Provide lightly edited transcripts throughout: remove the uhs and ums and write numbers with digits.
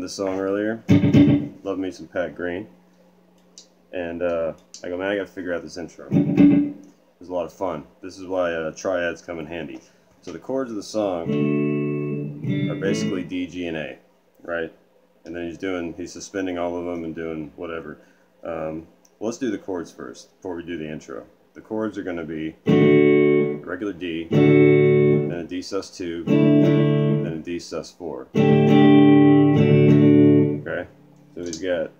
recommended this song earlier. Love me some Pat Green. And I go, man, I gotta figure out this intro. It was a lot of fun. This is why triads come in handy. So the chords of the song are basically D, G, and A, right? And then he's suspending all of them and doing whatever. Well, let's do the chords first before we do the intro. The chords are going to be a regular D, then a D sus2, then a D sus4. Okay, so he's got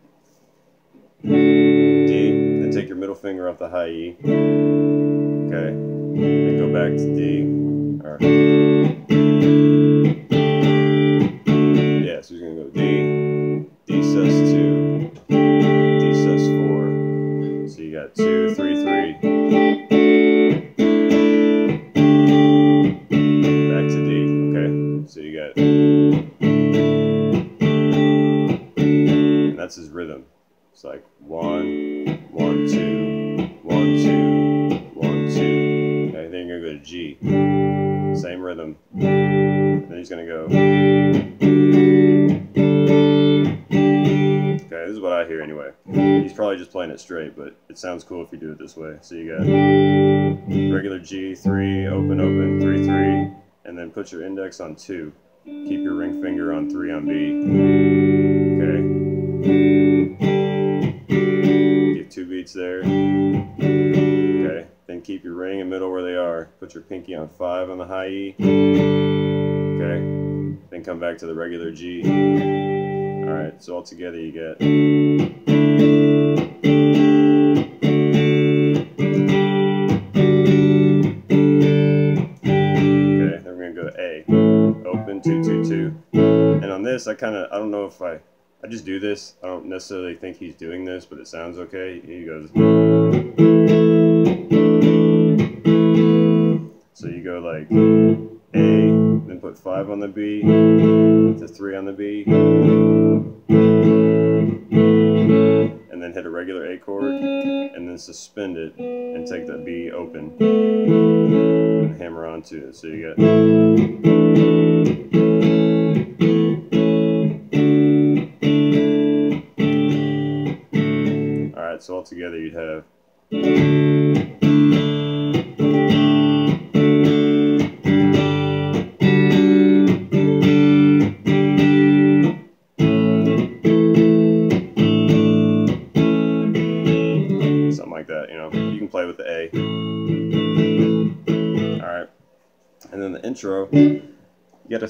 D, then take your middle finger off the high E. Okay, then go back to D. All right. Yeah, so he's going to go D, D sus2, D sus4. So you got 2, 3, 3. Back to D, okay? So you got, and that's his rhythm. It's like 1, 1, 2, 1, 2, 1, 2. Okay, then you're going to go to G. Same rhythm. Then he's going to go. Okay, this is what I hear anyway. He's probably just playing it straight, but it sounds cool if you do it this way. So you got regular G, 3, open, open, 3, 3, and then put your index on 2. Keep your ring finger on 3 on B. Okay. Get 2 beats there. Okay. Then keep your ring and middle where they are. Put your pinky on 5 on the high E. Okay. Then come back to the regular G. Alright, so all together you get. Okay, then we're going to go to A. Open, 2, 2, 2. And on this, I don't know if I just do this. I don't necessarily think he's doing this, but it sounds okay. He goes. So you go like A, then put 5 on the B, to 3 on the B, and then hit a regular A chord, and then suspend it, and take that B open, and hammer onto it. So you got. Alright, so all together you'd have. Like that, you know, you can play with the A. Alright, and then the intro, you gotta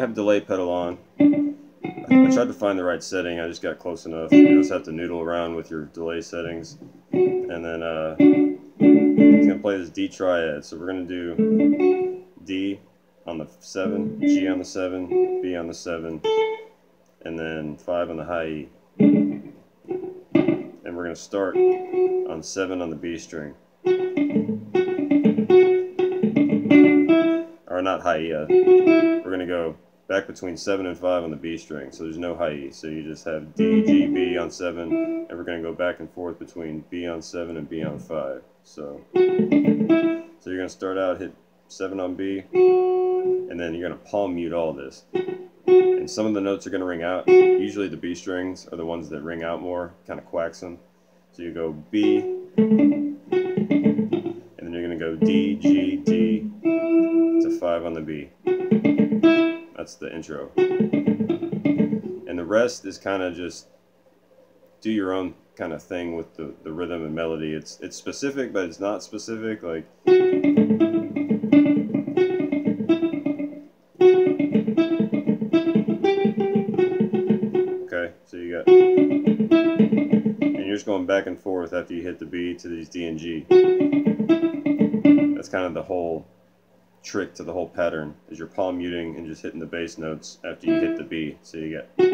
have delay pedal on. I tried to find the right setting, I just got close enough. You just have to noodle around with your delay settings. And then it's gonna play this D triad, so we're gonna do D on the 7, G on the 7, B on the 7, and then 5 on the high E. And we're going to start on 7 on the B string. Or not high E. We're going to go back between 7 and 5 on the B string, so there's no high E. So you just have D, G, B on 7, and we're going to go back and forth between B on 7 and B on 5. So you're going to start out, hit 7 on B, and then you're going to palm mute all this. And some of the notes are going to ring out. Usually the B strings are the ones that ring out more, kind of quacks them. So you go B, and then you're going to go D, G, D, to 5 on the B. That's the intro. And the rest is kind of just do your own kind of thing with the rhythm and melody. It's specific, but it's not specific. Like. So you got, and you're just going back and forth after you hit the B to these D and G. That's kind of the whole trick to the whole pattern, is you're palm muting and just hitting the bass notes after you hit the B. So you get, and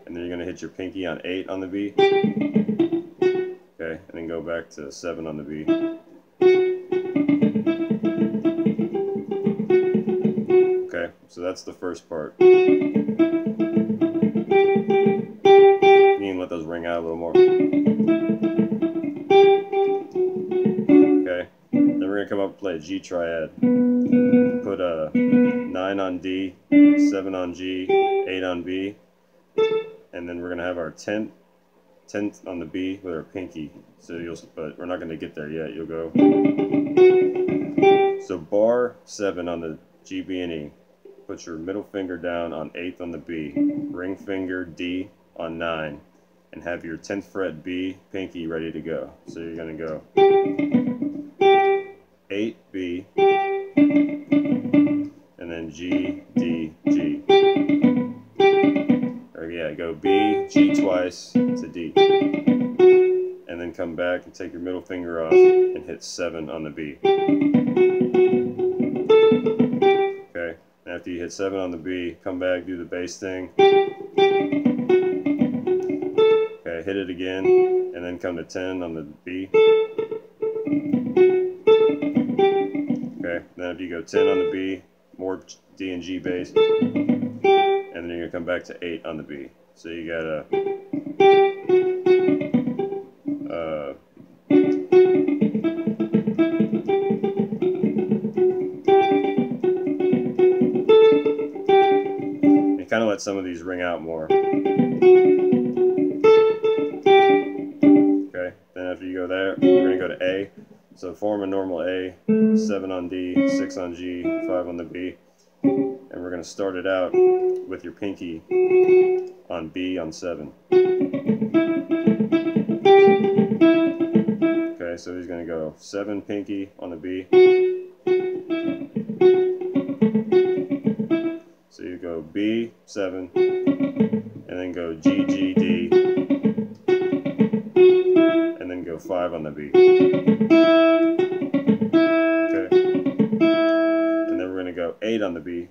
then you're going to hit your pinky on 8 on the B. Okay, and then go back to 7 on the B. Okay, so that's the first part. You can let those ring out a little more. Okay, then we're going to come up and play a G triad. put a 9 on D, 7 on G, 8 on B, and then we're going to have our 10th on the B with our pinky. So but we're not going to get there yet. You'll go. So bar 7 on the G, B, and E. Put your middle finger down on 8th on the B, ring finger D on 9, and have your 10th fret B pinky ready to go. So you're going to go 8 B, and then G, D, G. Or yeah, go B, G twice to D. And then come back and take your middle finger off and hit 7 on the B. Okay, and after you hit 7 on the B, come back, do the bass thing. Okay, hit it again, and then come to 10 on the B. Okay, then after you go 10 on the B, more D and G bass, and then you're going to come back to 8 on the B. So you got a and kind of let some of these ring out more. Okay, then after you go there, we're going to go to A. So form a normal A, 7 on D, 6 on G, 5 on the B. And we're going to start it out with your pinky on B on 7. Okay, so he's going to go 7 pinky on the B. So you go B, 7, and then go G, G, D, and then go 5 on the B. Okay. And then we're going to go 8 on the B.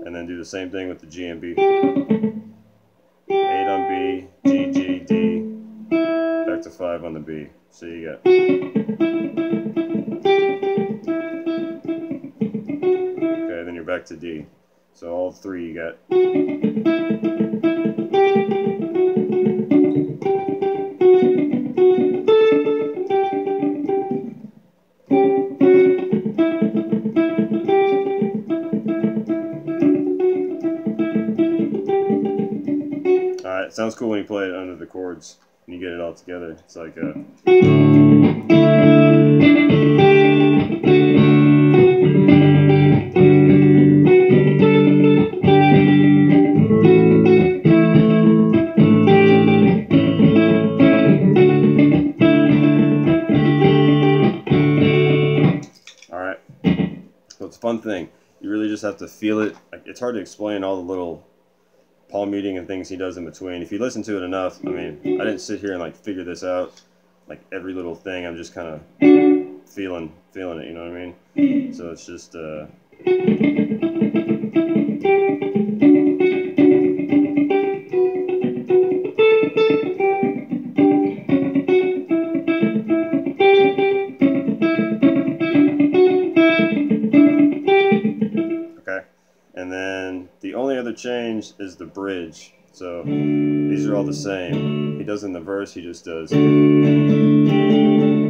And then do the same thing with the G and B. 8 on B, G, G, D, back to 5 on the B. So you got. Okay, then you're back to D. So all 3 you got. It sounds cool when you play it under the chords and you get it all together. It's like a. Alright. So it's a fun thing. You really just have to feel it. It's hard to explain all the little palm muting and things he does in between. If you listen to it enough, I mean, I didn't sit here and like figure this out, like every little thing. I'm just kind of feeling it, you know what I mean? So it's just okay. And then the only other change is the bridge. So these are all the same. He does in the verse, he just does all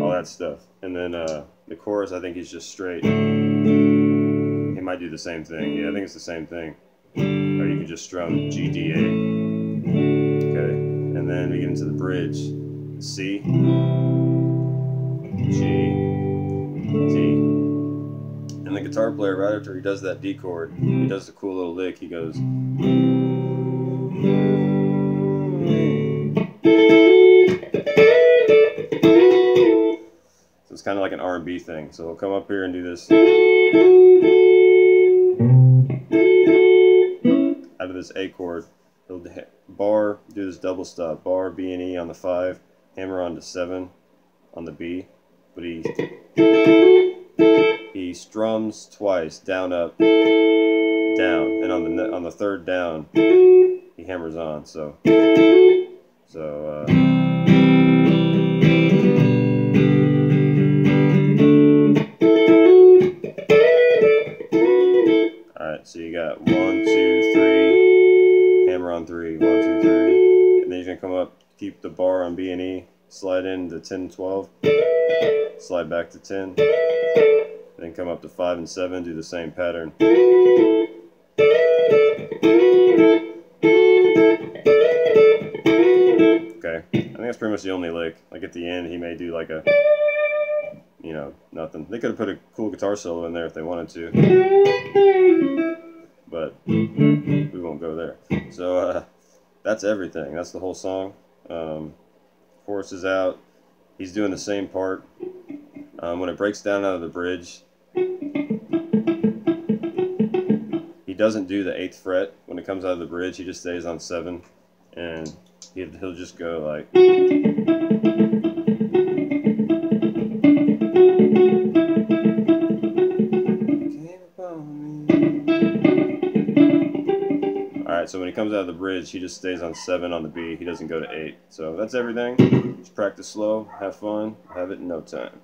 that stuff. And then the chorus, I think he's just straight. He might do the same thing. Yeah, I think it's the same thing. Or you can just strum G, D, A. Okay. And then we get into the bridge. C, G, D. And the guitar player, right after he does that D chord, he does the cool little lick. He goes. So it's kind of like an R&B thing. So he'll come up here and do this. Out of this A chord, he'll do this double stop. Bar, B, and E on the 5, hammer on to 7 on the B. But he strums twice, down, up, down, and on the third down, he hammers on. So all right. So you got 1, 2, 3, hammer on 3, 1, 2, 3, and then you're gonna come up, keep the bar on B and E, slide into 10, 12, slide back to 10. Then then come up to 5 and 7, do the same pattern. Okay, I think that's pretty much the only lick. Like at the end, he may do like a, you know, nothing. They could have put a cool guitar solo in there if they wanted to, but we won't go there. So that's everything. That's the whole song. Chorus is out. He's doing the same part. When it breaks down out of the bridge, he doesn't do the 8th fret. When it comes out of the bridge, he just stays on 7, and he'll just go like. Alright, so when he comes out of the bridge, he just stays on 7 on the B. He doesn't go to 8. So that's everything. Just practice slow, have fun, have it in no time.